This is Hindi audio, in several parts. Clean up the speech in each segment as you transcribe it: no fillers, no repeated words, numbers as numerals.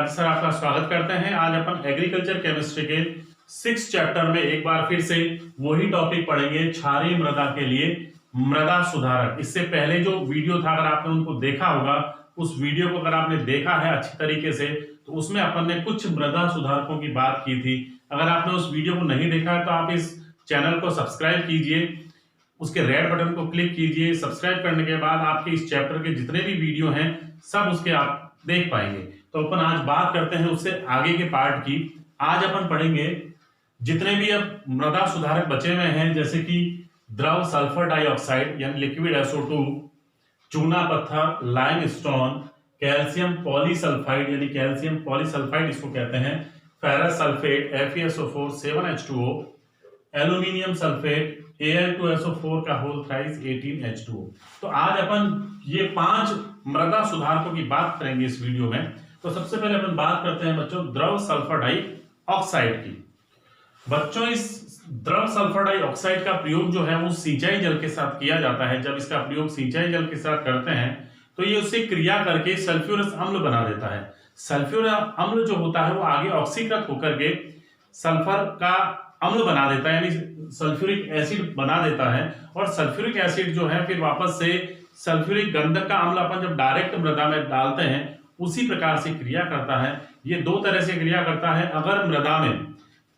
राजेश सर आपका स्वागत करते हैं। आज अपन एग्रीकल्चर केमिस्ट्री के 6 चैप्टर में एक बार फिर से वही टॉपिक पढ़ेंगे, क्षारीय मृदा के लिए मृदा सुधारक। इससे पहले जो वीडियो था, अगर आपने उनको देखा होगा, उस वीडियो को अगर आपने देखा है अच्छी तरीके से, तो उसमें अपन ने कुछ मृदा सुधारकों की बात की थी। अगर आपने उस वीडियो को नहीं देखा है तो आप इस चैनल को सब्सक्राइब कीजिए, उसके रेड बटन को क्लिक कीजिए। सब्सक्राइब करने के बाद आपके इस चैप्टर के जितने भी वीडियो हैं सब उसके आप देख पाएंगे। तो अपन आज बात करते हैं उससे आगे के पार्ट की। आज अपन पढ़ेंगे जितने भी अब मृदा सुधारक बचे हुए हैं, जैसे कि द्रव सल्फर डाइऑक्साइड यानी लिक्विड SO2, चूना पत्थर लाइमस्टोन, कैल्शियम पॉलीसल्फाइड यानी कैल्शियम पॉलीसल्फाइड इसको कहते हैं, ferrous sulphate FeSO4 7H2O, aluminium sulphate Al2SO4 का होल थ्राइस 18H2O। तो आज अपन ये 5 मृदा सुधारकों की बात करेंगे इस वीडियो में। तो सबसे पहले अपन बात करते हैं बच्चों द्रव सल्फर डाइऑक्साइड की। बच्चों इस द्रव सल्फर डाइऑक्साइड का प्रयोग जो है वो सिंचाई जल के साथ किया जाता है। जब इसका प्रयोग सिंचाई जल के साथ करते हैं तो ये उससे क्रिया करके सल्फ्यूरस अम्ल बना देता है। सल्फ्यूरस अम्ल जो होता है वो आगे ऑक्सीकृत होकर के सल्फर का अम्ल बना देता है, यानी सल्फ्यूरिक एसिड बना देता है। और सल्फ्यूरिक एसिड जो है फिर वापस से सल्फ्यूरिक गंधक का अम्ल अपन जब डायरेक्ट मृदा में डालते हैं उसी प्रकार से क्रिया करता है। ये दो तरह से क्रिया करता है। अगर मृदा में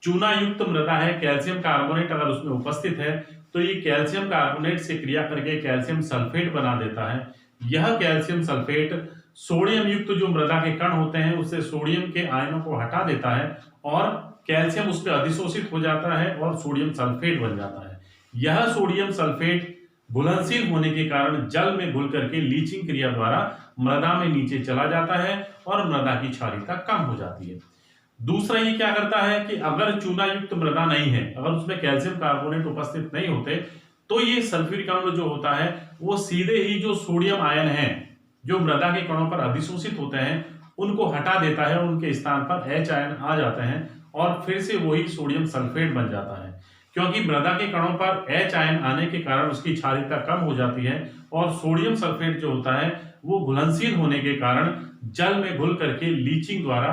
चूना युक्त मृदा है, कैल्शियम कार्बोनेट अगर उसमें उपस्थित है, तो ये कैल्शियम कार्बोनेट से क्रिया करके कैल्शियम सल्फेट बना देता है। यह कैल्शियम सल्फेट सोडियम युक्त जो मृदा के कण होते हैं उससे सोडियम के आयनों को हटा देता है और कैल्शियम उस पर अधिशोषित हो जाता है और सोडियम सल्फेट बन जाता है। यह सोडियम सल्फेट घुलनशील होने के कारण जल में घुल करके लीचिंग क्रिया द्वारा मृदा में नीचे चला जाता है और मृदा की क्षारीयता कम हो जाती है। दूसरा ये क्या करता है कि अगर चूना युक्त मृदा नहीं है, अगर उसमें कैल्शियम कार्बोनेट उपस्थित नहीं होते, तो ये सल्फ्यूरिक अम्ल जो होता है वो सीधे ही जो सोडियम आयन है जो मृदा के कणों पर अधिशोषित होते हैं उनको हटा देता है, उनके स्थान पर H आयन आ जाते हैं और फिर से वही सोडियम सल्फेट बन जाता है। क्योंकि मृदा के कणों पर H आयन आने के कारण उसकी क्षारीयता कम हो जाती है और सोडियम सल्फेट जो होता है वो घुलनशील होने के कारण जल में घुल करके लीचिंग द्वारा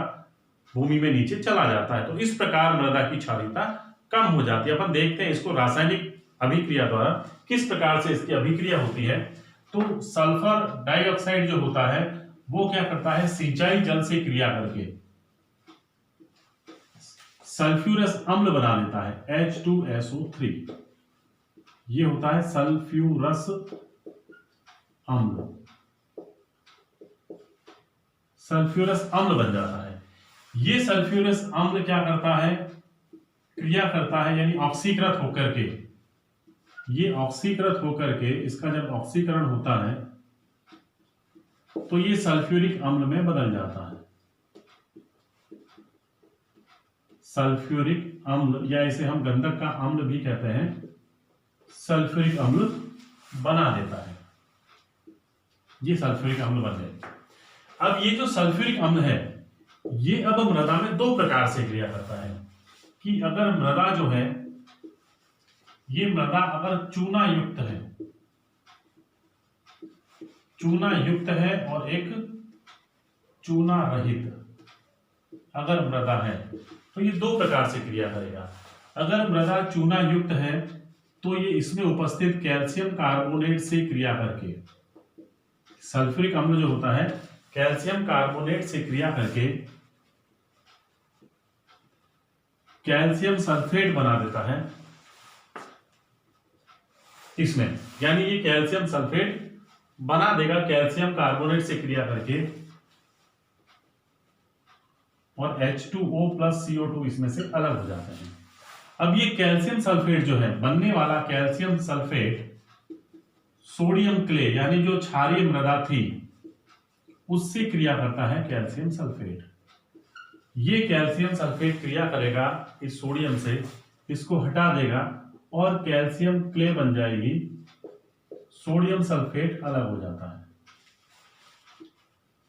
भूमि में नीचे चला जाता है। तो इस प्रकार मृदा की क्षारीयता कम हो जाती है। अपन देखते हैं इसको रासायनिक अभिक्रिया द्वारा किस प्रकार से इसकी अभिक्रिया होती है। तो सल्फर डाइऑक्साइड जो होता है वो क्या करता है, सिंचाई जल से क्रिया करके सल्फ्यूरस अम्ल बना देता है H2SO3। ये होता है सल्फ्यूरस अम्ल, सल्फ्यूरस अम्ल बन जाता है। ये सल्फ्यूरस अम्ल क्या करता है, क्रिया करता है, यानी ऑक्सीकृत होकर के, ये ऑक्सीकृत होकर के इसका जब ऑक्सीकरण होता है तो ये सल्फ्यूरिक अम्ल में बदल जाता है। सल्फ्यूरिक अम्ल या इसे हम गंधक का अम्ल भी कहते हैं, सल्फ्यूरिक अम्ल बना देता है। ये सल्फ्यूरिक अम्ल बन गए। अब ये जो सल्फ्यूरिक अम्ल है ये अब मृदा में दो प्रकार से क्रिया करता है कि अगर मृदा जो है ये मृदा अगर चूना युक्त है, चूना युक्त है और एक चूना रहित अगर मृदा है तो ये दो प्रकार से क्रिया करेगा। अगर मृदा चूना युक्त है तो ये इसमें उपस्थित कैल्शियम कार्बोनेट से क्रिया करके, सल्फ्यूरिक अम्ल जो होता है कैल्शियम कार्बोनेट से क्रिया करके कैल्शियम सल्फेट बना देता है इसमें, यानी ये कैल्शियम सल्फेट बना देगा कैल्शियम कार्बोनेट से क्रिया करके और H2O प्लस CO2 इसमें से अलग हो जाते हैं। अब ये कैल्शियम सल्फेट जो है, बनने वाला कैल्शियम सल्फेट सोडियम क्ले यानी जो क्षारीय मृदा थी उससे क्रिया करता है कैल्शियम सल्फेट। ये कैल्शियम सल्फेट क्रिया करेगा इस सोडियम से, इसको हटा देगा और कैल्शियम क्ले बन जाएगी, सोडियम सल्फेट अलग हो जाता है।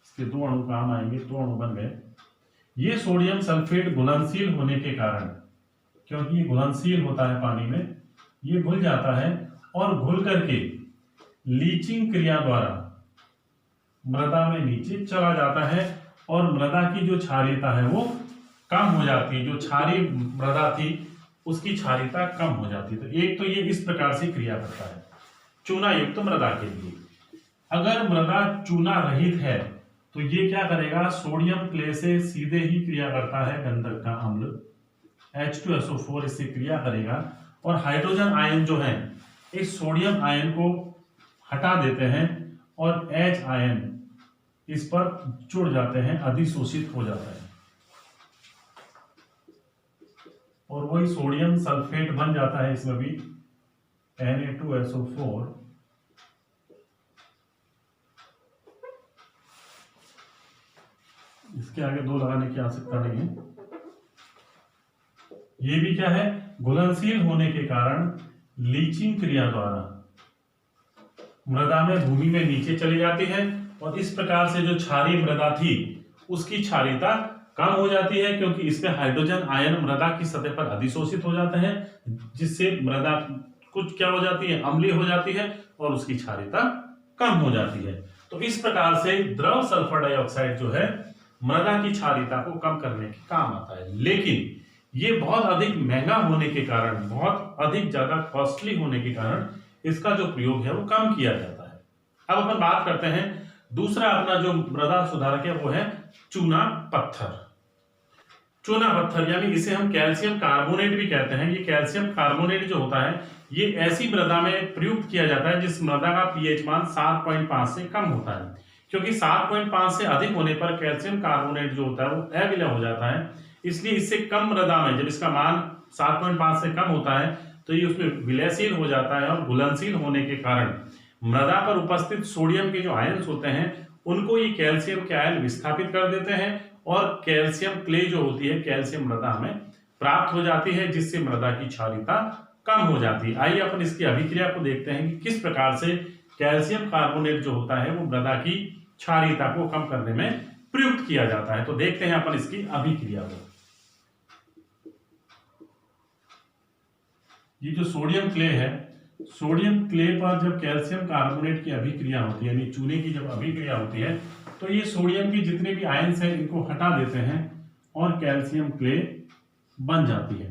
इसके दो अणु काम आएंगे, दो अणु बन गए। ये सोडियम सल्फेट घुलनशील होने के कारण, क्योंकि ये घुलनशील होता है पानी में, ये घुल जाता है और घुल करके लीचिंग क्रिया द्वारा मृदा में नीचे चला जाता है और मृदा की जो क्षारीयता है वो कम हो जाती है। जो क्षारीय मृदा थी उसकी क्षारीयता कम हो जाती है। तो एक तो ये इस प्रकार से क्रिया करता है चूना युक्त मृदा के लिए। अगर मृदा चूना रहित है तो ये क्या करेगा, सोडियम क्ले से सीधे ही क्रिया करता है गंधक का अम्ल H2SO4 इससे क्रिया करेगा और हाइड्रोजन आयन जो है इस सोडियम आयन को हटा देते हैं और H आयन इस पर जुड़ जाते हैं, अधिशोषित हो जाता है और वही सोडियम सल्फेट बन जाता है। इसमें भी Na2SO4 इसके आगे 2 लगाने की आवश्यकता नहीं है। ये भी क्या है, घुलनशील होने के कारण लीचिंग क्रिया द्वारा मृदा में भूमि में नीचे चली जाती है और इस प्रकार से जो क्षारीय मृदा थी उसकी क्षारीयता कम हो जाती है, क्योंकि इसमें हाइड्रोजन आयन मृदा की सतह पर अधिशोषित हो जाते हैं, जिससे मृदा कुछ क्या हो जाती है, अम्लीय हो जाती है और उसकी क्षारीयता कम हो जाती है। तो इस प्रकार से द्रव सल्फर डाइऑक्साइड जो है मृदा की क्षारीयता को कम करने के काम आता है। लेकिन ये बहुत अधिक महंगा होने के कारण, बहुत अधिक ज्यादा कॉस्टली होने के कारण इसका जो प्रयोग है वो कम किया जाता है। अब अपन बात करते हैं दूसरा अपना जो मृदा सुधारक है वो है चूना पत्थर। चूना पत्थर यानी इसे हम कैल्शियम कार्बोनेट भी कहते हैं। ये कैल्शियम कार्बोनेट जो होता है ये ऐसी मृदा में प्रयुक्त किया जाता है जिस मृदा का पीएच मान 7.5 से कम होता है, क्योंकि 7.5 से अधिक होने पर कैल्शियम कार्बोनेट जो होता है वो अविलय हो जाता है। इसलिए इससे कम मृदा में जब इसका मान 7.5 से कम होता है तो ये उसमें विलयशील हो जाता है और घुलनशील होने के कारण मृदा पर उपस्थित सोडियम के जो आयन्स होते हैं उनको ये कैल्शियम के आयन विस्थापित कर देते हैं और कैल्शियम क्ले जो होती है कैल्शियम मृदा में प्राप्त हो जाती है, जिससे मृदा की क्षारीयता कम हो जाती है। आइए अपन इसकी अभिक्रिया को देखते हैं कि किस प्रकार से कैल्शियम कार्बोनेट जो होता है वो मृदा की क्षारीयता को कम करने में प्रयुक्त किया जाता है। तो देखते हैं अपन इसकी अभिक्रिया को। ये जो सोडियम क्ले है, सोडियम क्ले पर जब कैल्शियम कार्बोनेट की अभिक्रिया होती है, यानी चूने की जब अभिक्रिया होती है तो ये सोडियम की जितने भी आयन्स हैं इनको हटा देते हैं और कैल्शियम क्ले बन जाती है,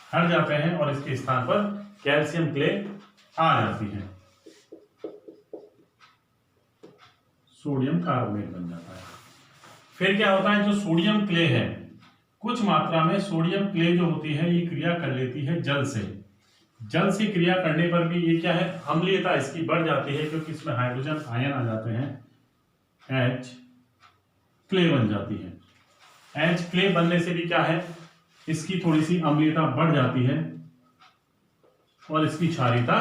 हट जाते हैं और इसके स्थान पर कैल्शियम क्ले आ जाती है, सोडियम कार्बोनेट बन जाता है। फिर क्या होता है, जो सोडियम क्ले है कुछ मात्रा में सोडियम क्ले जो होती है ये क्रिया कर लेती है जल से। जल से क्रिया करने पर भी ये क्या है, अम्लीयता इसकी बढ़ जाती है, क्योंकि इसमें हाइड्रोजन आयन आ जाते हैं, H क्ले बन जाती है। H क्ले बनने से भी क्या है, इसकी थोड़ी सी अम्लीयता बढ़ जाती है और इसकी क्षारीयता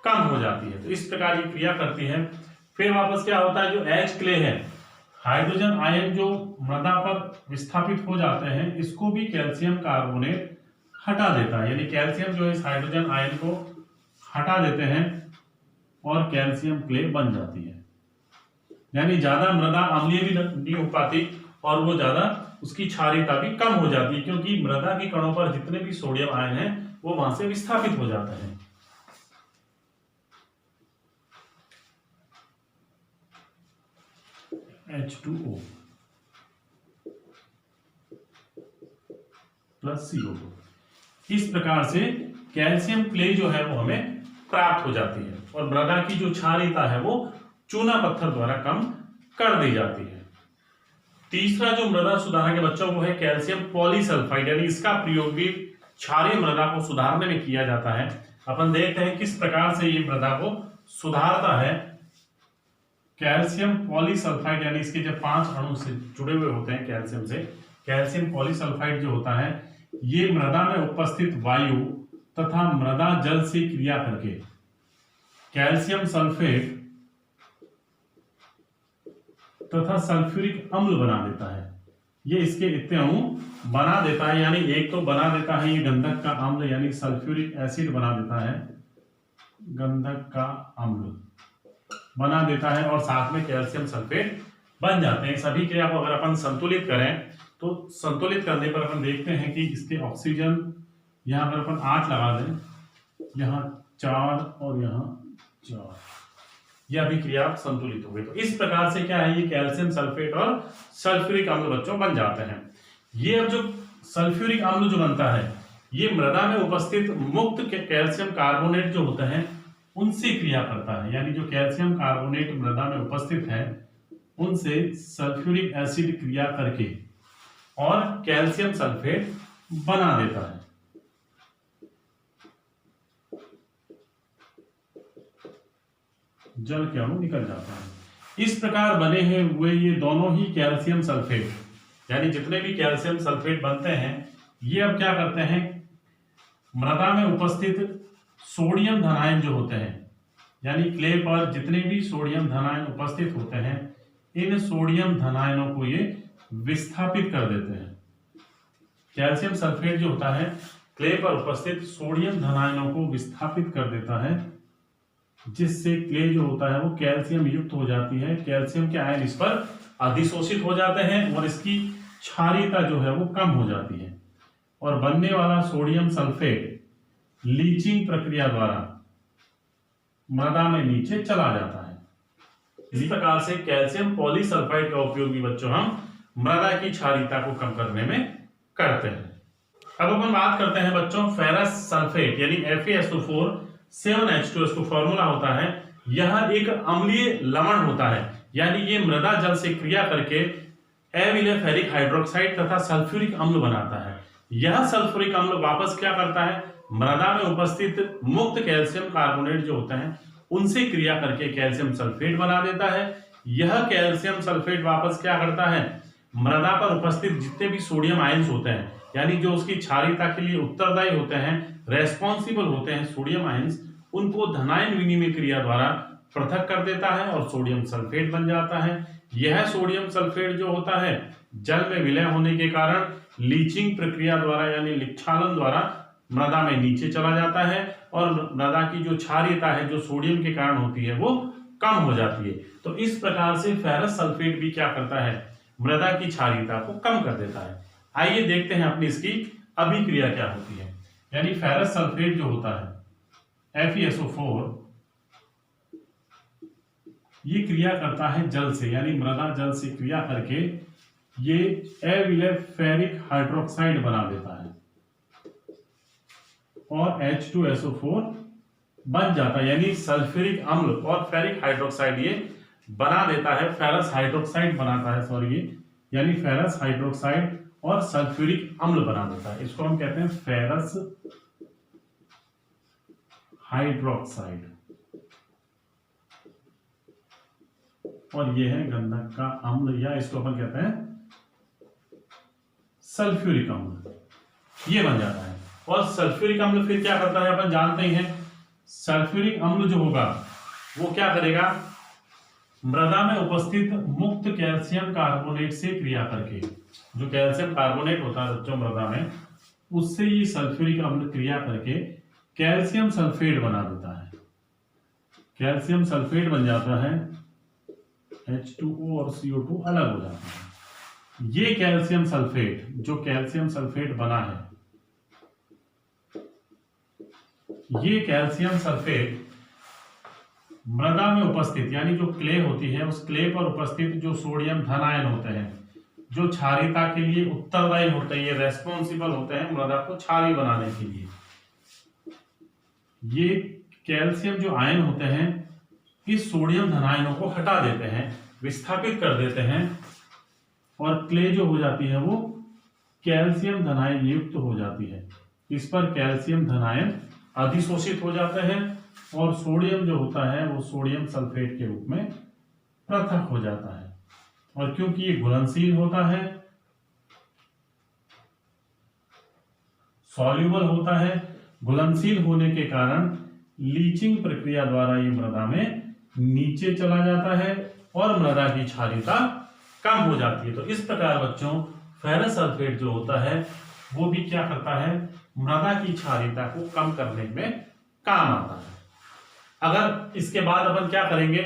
कम हो जाती है। तो इस प्रकार ये क्रिया करती है। फिर वापस क्या होता है, जो H क्ले है, हाइड्रोजन आयन जो मृदा पर विस्थापित हो जाते हैं इसको भी कैल्शियम कार्बोनेट हटा देता है, यानी कैल्शियम जो इस हाइड्रोजन आयन को हटा देते हैं और कैल्शियम क्ले बन जाती है। यानी ज्यादा मृदा अम्लीय भी नहीं हो पाती और वो ज्यादा उसकी क्षारीयता भी कम हो जाती है, क्योंकि मृदा के कणों पर जितने भी सोडियम आयन हैं वो वहां से विस्थापित हो जाते हैं। H2O plus CO2। इस प्रकार से कैल्शियम क्ले जो है वो हमें प्राप्त हो जाती है और मृदा की जो क्षारीयता है वो चूना पत्थर द्वारा कम कर दी जाती है। तीसरा जो मृदा सुधारक है बच्चों वो है कैल्शियम पॉलीसल्फाइड, यानी इसका प्रयोग भी क्षारीय मृदा को सुधारने में किया जाता है। अपन देखते हैं किस प्रकार से ये मृदा को सुधारता है। कैल्शियम पॉलीसल्फाइड यानी इसके जब 5 अणु से जुड़े हुए होते हैं कैल्शियम से, कैल्शियम पॉलीसल्फाइड जो होता है ये मृदा में उपस्थित वायु तथा मृदा जल से क्रिया करके कैल्शियम सल्फेट तथा सल्फ्यूरिक अम्ल बना देता है। ये इसके इतने अणु बना देता है, यानी एक तो बना देता है ये गंधक का अम्ल यानी सल्फ्यूरिक एसिड बना देता है, गंधक का अम्ल बना देता है और साथ में कैल्शियम सल्फेट बन जाते हैं। सभी क्रिया को अगर अपन संतुलित करें तो संतुलित करने पर अपन देखते हैं कि इसके ऑक्सीजन यहाँ पर अपन 8 लगा दें, यहाँ 4 और यहाँ 4, यह अभिक्रिया संतुलित हो गई। तो इस प्रकार से क्या है, ये कैल्शियम सल्फेट और सल्फ्यूरिक अम्ल बच्चों बन जाते हैं। ये अब जो सल्फ्यूरिक अम्ल जो बनता है, ये मृदा में उपस्थित मुक्त कैल्शियम कार्बोनेट जो होते हैं उनसे क्रिया करता है, यानी जो कैल्शियम कार्बोनेट मृदा में उपस्थित है उनसे सल्फ्यूरिक एसिड क्रिया करके और कैल्शियम सल्फेट बना देता है। जल के अणु निकल जाता है। इस प्रकार बने हुए ये दोनों ही कैल्शियम सल्फेट, यानी जितने भी कैल्शियम सल्फेट बनते हैं, ये अब क्या करते हैं, मृदा में उपस्थित सोडियम धनायन जो होते हैं, यानी क्ले पर जितने भी सोडियम धनायन उपस्थित होते हैं, इन सोडियम धनायनों को ये विस्थापित कर देते हैं। कैल्शियम सल्फेट जो होता है क्ले पर उपस्थित सोडियम धनायनों को विस्थापित कर देता है, जिससे क्ले जो होता है वो कैल्शियम युक्त हो जाती है। कैल्शियम के आयन इस पर अधिशोषित हो जाते हैं और इसकी क्षारीयता जो है वो कम हो जाती है, और बनने वाला सोडियम सल्फेट लीचिंग प्रक्रिया द्वारा मृदा में नीचे चला जाता है। इसी प्रकार से कैल्शियम पॉलीसल्फाइड का उपयोग भी बच्चों हम मृदा की क्षारीयता को कम करने में करते हैं। अब अपन बात करते हैं बच्चों फेरस सल्फेट, यानी FeSO4 7H2 इसको फॉर्मूला होता है। यह एक अम्लीय लवण होता है, यानी ये मृदा जल से क्रिया करके एविले फेरिक हाइड्रोक्साइड तथा सल्फ्यूरिक अम्ल बनाता है। यह सल्फ्यूरिक अम्ल वापस क्या करता है, मृदा में उपस्थित मुक्त कैल्शियम कार्बोनेट जो होते हैं उनसे क्रिया करके कैल्शियम सल्फेट बना देता है। यह कैल्शियम सल्फेट वापस क्या करता है, मृदा पर उपस्थित जितने भी सोडियम आयंस होते हैं, यानी जो उसकी क्षारीयता के लिए उत्तरदायी होते हैं, रेस्पॉन्सिबल होते हैं सोडियम आयंस, उनको धनायन विनिमय क्रिया द्वारा पृथक कर देता है और सोडियम सल्फेट बन जाता है। यह सोडियम सल्फेट जो होता है जल में विलय होने के कारण लीचिंग प्रक्रिया द्वारा यानी लिक्षालन द्वारा मृदा में नीचे चला जाता है और मृदा की जो क्षारीयता है जो सोडियम के कारण होती है वो कम हो जाती है। तो इस प्रकार से फेरस सल्फेट भी क्या करता है, मृदा की क्षारीयता को कम कर देता है। आइए देखते हैं अपनी इसकी अभिक्रिया क्या होती है। यानी फेरस सल्फेट जो होता है FeSO4, ये क्रिया करता है जल से, यानी मृदा जल से क्रिया करके ये एविले फेरिक हाइड्रोक्साइड बना देता है और H2SO4 बन जाता है, यानी सल्फ्यूरिक अम्ल और फेरिक हाइड्रोक्साइड ये बना देता है, फेरस हाइड्रोक्साइड बनाता है, सॉरी, यानी फेरस हाइड्रोक्साइड और सल्फ्यूरिक अम्ल बना देता है। इसको हम कहते हैं फेरस हाइड्रोक्साइड, और यह है गंधक का अम्ल, या इसको अपन कहते हैं सल्फ्यूरिक अम्ल, ये बन जाता है। और सल्फ्यूरिक अम्ल फिर क्या करता है, अपन जानते ही हैं, सल्फ्यूरिक अम्ल जो होगा वो क्या करेगा, मृदा में उपस्थित मुक्त कैल्शियम कार्बोनेट से क्रिया करके, जो कैल्शियम कार्बोनेट होता है बच्चों मृदा में, उससे ये सल्फ्यूरिक अम्ल क्रिया करके कैल्शियम सल्फेट बना देता है। कैल्शियम सल्फेट बन जाता है, H2O और CO2 अलग हो जाता है। ये कैल्शियम सल्फेट, जो कैल्शियम सल्फेट बना है, ये कैल्शियम सल्फेट मृदा में उपस्थित, यानी जो क्ले होती है उस क्ले पर उपस्थित जो सोडियम धनायन होते हैं, जो क्षारीयता के लिए उत्तरदायी होते हैं, ये रेस्पॉन्सिबल होते हैं मृदा को क्षारीय बनाने के लिए, ये कैल्शियम जो आयन होते हैं इस सोडियम धनायनों को हटा देते हैं, विस्थापित कर देते हैं, और क्ले जो हो जाती है वो कैल्शियम धनायन युक्त हो जाती है। इस पर कैल्शियम धनायन अधिशोषित हो जाते हैं और सोडियम जो होता है वो सोडियम सल्फेट के रूप में पृथक हो जाता है। और क्योंकि ये घुलनशील होता है, सॉल्युबल होता है, घुलनशील होने के कारण लीचिंग प्रक्रिया द्वारा ये मृदा में नीचे चला जाता है और मृदा की क्षारीयता कम हो जाती है। तो इस प्रकार बच्चों फेरस सल्फेट जो होता है वो भी क्या करता है, मृदा की क्षारीयता को कम करने में काम आता है। अगर इसके बाद अपन क्या करेंगे,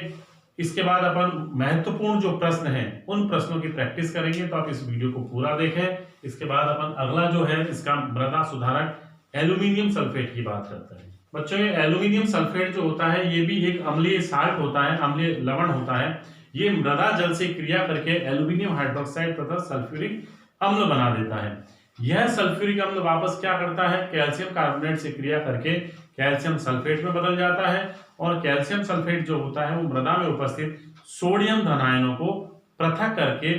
इसके बाद अपन महत्वपूर्ण जो प्रश्न हैं उन प्रश्नों की प्रैक्टिस करेंगे, तो आप इस वीडियो को पूरा देखें। इसके बाद अपन अगला जो है इसका मृदा सुधारक एल्यूमिनियम सल्फेट की बात करते हैं। बच्चों ये एल्यूमिनियम सल्फेट जो होता है ये भी एक अम्लीय साल्ट होता है, अम्लीय लवण होता है। ये मृदा जल से क्रिया करके एल्यूमिनियम हाइड्रोक्साइड तथा सल्फ्यूरिक अम्ल बना देता है। यह सल्फ्यूरिक अम्ल वापस क्या करता है, कैल्शियम कार्बोनेट से क्रिया करके कैल्शियम सल्फेट में बदल जाता है और कैल्शियम सल्फेट जो होता है वो मृदा में उपस्थित सोडियम धनायनों को पृथक करके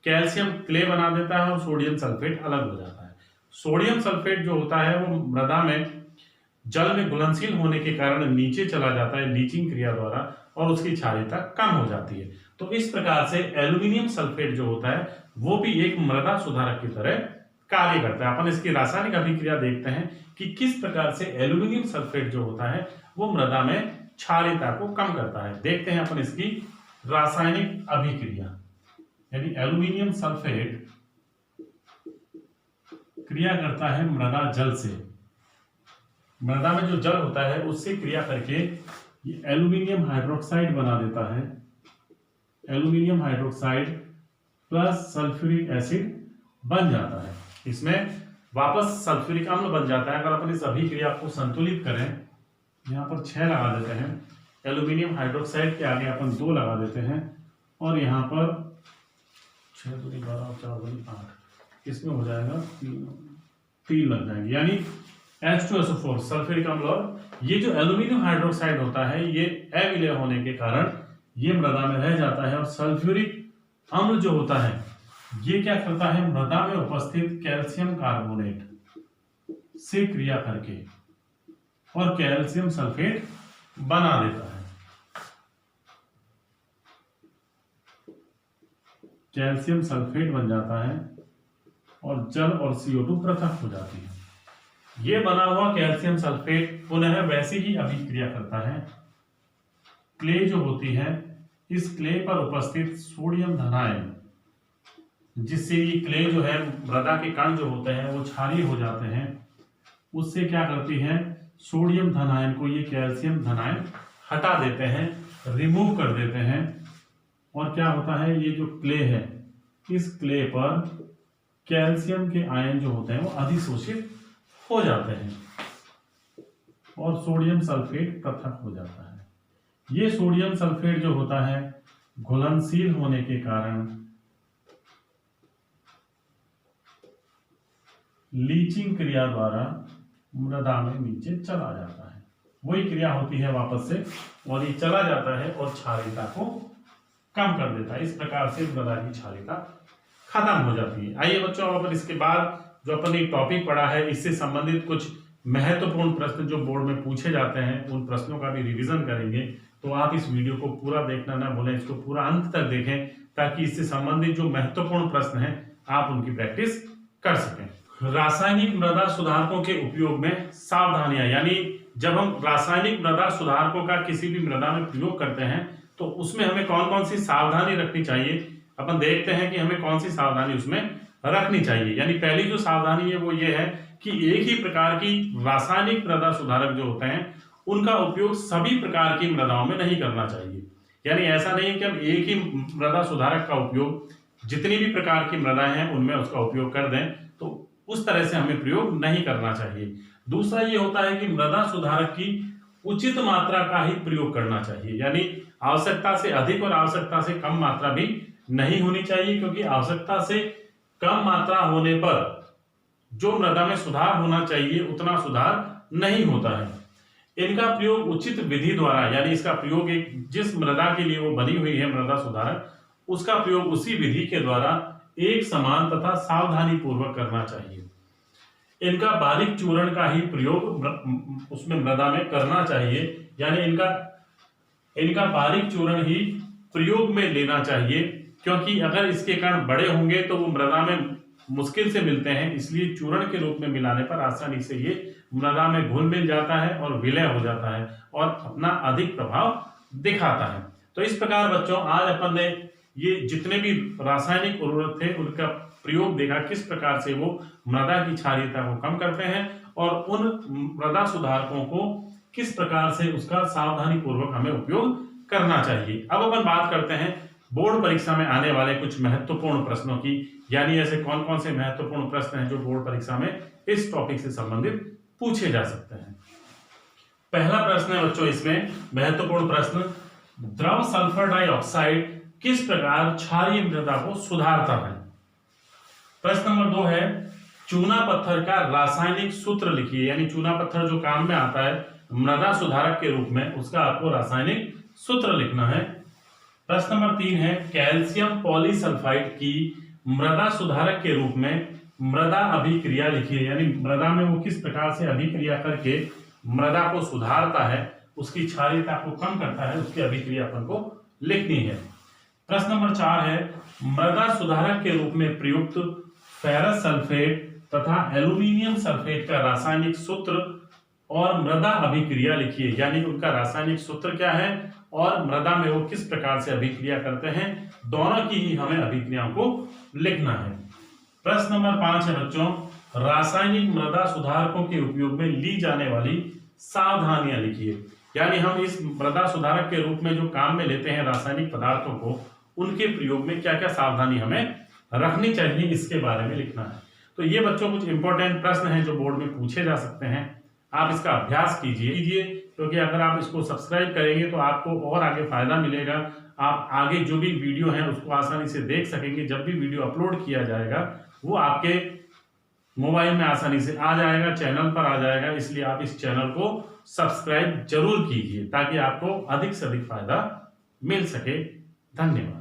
कैल्शियम क्ले बना देता है और सोडियम सल्फेट अलग हो जाता है। सोडियम सल्फेट जो होता है वो मृदा में जल में घुलनशील होने के कारण नीचे चला जाता है लीचिंग क्रिया द्वारा और उसकी क्षारीयता कम हो जाती है। तो इस प्रकार से एल्यूमिनियम सल्फेट जो होता है वो भी एक मृदा सुधारक की तरह कार्य करता है। अपन इसकी रासायनिक अभिक्रिया देखते हैं कि किस प्रकार से एल्यूमिनियम सल्फेट जो होता है वो मृदा में क्षारीयता को कम करता है। देखते हैं अपन इसकी रासायनिक अभिक्रिया। यानी एल्यूमिनियम सल्फेट क्रिया करता है मृदा जल से, मृदा में जो जल होता है उससे क्रिया करके ये एल्यूमिनियम हाइड्रोक्साइड बना देता है। Aluminium hydroxide plus sulphuric acid बन जाता है, इसमें वापस सल्फ्यूरिक अम्ल बन जाता है। अगर अपन इस अभिक्रिया को संतुलित करें, यहाँ पर 6 लगा देते हैं, एल्यूमिनियम हाइड्रोक्साइड के आगे अपन 2 लगा देते हैं और यहाँ पर 6 दूनी 12 4 दूनी 8, इसमें हो जाएगा 3 लग जाएंगे, यानी H2SO4 सल्फ्यूरिक अम्ल। और ये जो एल्यूमिनियम हाइड्रोक्साइड होता है ये अविलय होने के कारण ये मृदा में रह जाता है और सल्फ्यूरिक अम्ल जो होता है ये क्या करता है, मृदा में उपस्थित कैल्शियम कार्बोनेट से क्रिया करके और कैल्शियम सल्फेट बना देता है। कैल्शियम सल्फेट बन जाता है और जल और CO2 पृथक हो जाती है। ये बना हुआ कैल्शियम सल्फेट पुनः वैसी ही अभिक्रिया करता है। क्ले जो होती है, इस क्ले पर उपस्थित सोडियम धनायन, जिससे ये क्ले जो है मृदा के कण जो होते हैं वो क्षारीय हो जाते हैं, उससे क्या करती है, सोडियम धनायन को ये कैल्शियम धनायन हटा देते हैं, रिमूव कर देते हैं। और क्या होता है, ये जो क्ले है इस क्ले पर कैल्शियम के आयन जो होते हैं वो अधिशोषित हो जाते हैं और सोडियम सल्फेट पृथक हो जाता है। ये सोडियम सल्फेट जो होता है घुलनशील होने के कारण लीचिंग क्रिया द्वारा मृदा में नीचे चला जाता है। वही क्रिया होती है वापस से और ये चला जाता है और क्षारीयता को कम कर देता है। इस प्रकार से मृदा की क्षारीयता खत्म हो जाती है। आइए बच्चों, अब इसके बाद जो अपन एक टॉपिक पढ़ा है इससे संबंधित कुछ महत्वपूर्ण प्रश्न जो बोर्ड में पूछे जाते हैं उन प्रश्नों का भी रिवीजन करेंगे। तो आप इस वीडियो को पूरा देखना ना भूलें, इसको पूरा अंत तक देखें ताकि इससे संबंधित जो महत्वपूर्ण प्रश्न हैं आप उनकी प्रैक्टिस कर सकें। रासायनिक मृदा सुधारकों के उपयोग में सावधानियां, यानी जब हम रासायनिक मृदा सुधारकों का किसी भी मृदा में प्रयोग करते हैं तो उसमें हमें कौन कौन सी सावधानी रखनी चाहिए, अपन देखते हैं कि हमें कौन सी सावधानी उसमें रखनी चाहिए। यानी पहली जो सावधानी है वो ये है कि एक ही प्रकार की रासायनिक मृदा सुधारक जो होते हैं उनका उपयोग सभी प्रकार की मृदाओं में नहीं करना चाहिए। यानी ऐसा नहीं है कि हम एक ही मृदा सुधारक का उपयोग जितनी भी प्रकार की मृदाएं हैं उनमें उसका उपयोग कर दें, तो उस तरह से हमें प्रयोग नहीं करना चाहिए। दूसरा ये होता है कि मृदा सुधारक की उचित मात्रा का ही प्रयोग करना चाहिए, यानी आवश्यकता से अधिक और आवश्यकता से कम मात्रा भी नहीं होनी चाहिए, क्योंकि आवश्यकता से कम मात्रा होने पर जो मृदा में सुधार होना चाहिए उतना सुधार नहीं होता है। इनका प्रयोग उचित विधि द्वारा, यानी इसका प्रयोग एक जिस मृदा के लिए वो बनी हुई है मृदा सुधारक, उसका प्रयोग उसी विधि के द्वारा एक समान तथा सावधानी पूर्वक करना चाहिए। इनका बारीक चूर्ण का ही प्रयोग उसमें मृदा में करना चाहिए, यानी इनका बारीक चूर्ण ही प्रयोग में लेना चाहिए, क्योंकि अगर इसके कण बड़े होंगे तो वो मृदा में मुश्किल से मिलते हैं, इसलिए चूर्ण के रूप में मिलाने पर आसानी से ये मृदा में घुल मिल जाता है और विलय हो जाता है और अपना अधिक प्रभाव दिखाता है। तो इस प्रकार बच्चों आज अपन ने ये जितने भी रासायनिक उर्वरक थे उनका प्रयोग देखा, किस प्रकार से वो मृदा की क्षारीयता को कम करते हैं और उन मृदा सुधारकों को किस प्रकार से उसका सावधानी पूर्वक हमें उपयोग करना चाहिए। अब अपन बात करते हैं बोर्ड परीक्षा में आने वाले कुछ महत्वपूर्ण प्रश्नों की, यानी ऐसे कौन कौन से महत्वपूर्ण प्रश्न हैं जो बोर्ड परीक्षा में इस टॉपिक से संबंधित पूछे जा सकते हैं। पहला प्रश्न है बच्चों इसमें महत्वपूर्ण प्रश्न, द्रव सल्फर डाइऑक्साइड किस प्रकार क्षारीय मृदा को सुधारता है। प्रश्न नंबर 2 है, चूना पत्थर का रासायनिक सूत्र लिखिए, यानी चूना पत्थर जो काम में आता है मृदा सुधारक के रूप में, उसका आपको रासायनिक सूत्र लिखना है। प्रश्न नंबर 3 है, कैल्शियम पॉलीसल्फाइड की मृदा सुधारक के रूप में मृदा अभिक्रिया लिखिए, यानी मृदा में वो किस प्रकार से अभिक्रिया करके मृदा को सुधारता है, उसकी क्षारीयता को कम करता है, उसकी अभिक्रिया अपन को लिखनी है। प्रश्न नंबर 4 है, मृदा सुधारक के रूप में प्रयुक्त फेरस सल्फेट तथा एल्यूमिनियम सल्फेट का रासायनिक सूत्र और मृदा अभिक्रिया लिखिए, यानी उनका रासायनिक सूत्र क्या है और मृदा में वो किस प्रकार से अभिक्रिया करते हैं, दोनों की ही हमें अभिक्रियाओं को लिखना है। प्रश्न नंबर 5 है बच्चों, रासायनिक मृदा सुधारकों के उपयोग में ली जाने वाली सावधानियां लिखिए, यानी हम इस मृदा सुधारक के रूप में जो काम में लेते हैं रासायनिक पदार्थों को, उनके प्रयोग में क्या क्या सावधानी हमें रखनी चाहिए, इसके बारे में लिखना है। तो ये बच्चों कुछ इंपॉर्टेंट प्रश्न हैं जो बोर्ड में पूछे जा सकते हैं, आप इसका अभ्यास कीजिए, क्योंकि अगर आप इसको सब्सक्राइब करेंगे तो आपको और आगे फायदा मिलेगा। आप आगे जो भी वीडियो है उसको आसानी से देख सकेंगे, जब भी वीडियो अपलोड किया जाएगा वो आपके मोबाइल में आसानी से आ जाएगा, चैनल पर आ जाएगा। इसलिए आप इस चैनल को सब्सक्राइब जरूर कीजिए ताकि आपको अधिक से अधिक फायदा मिल सके। धन्यवाद।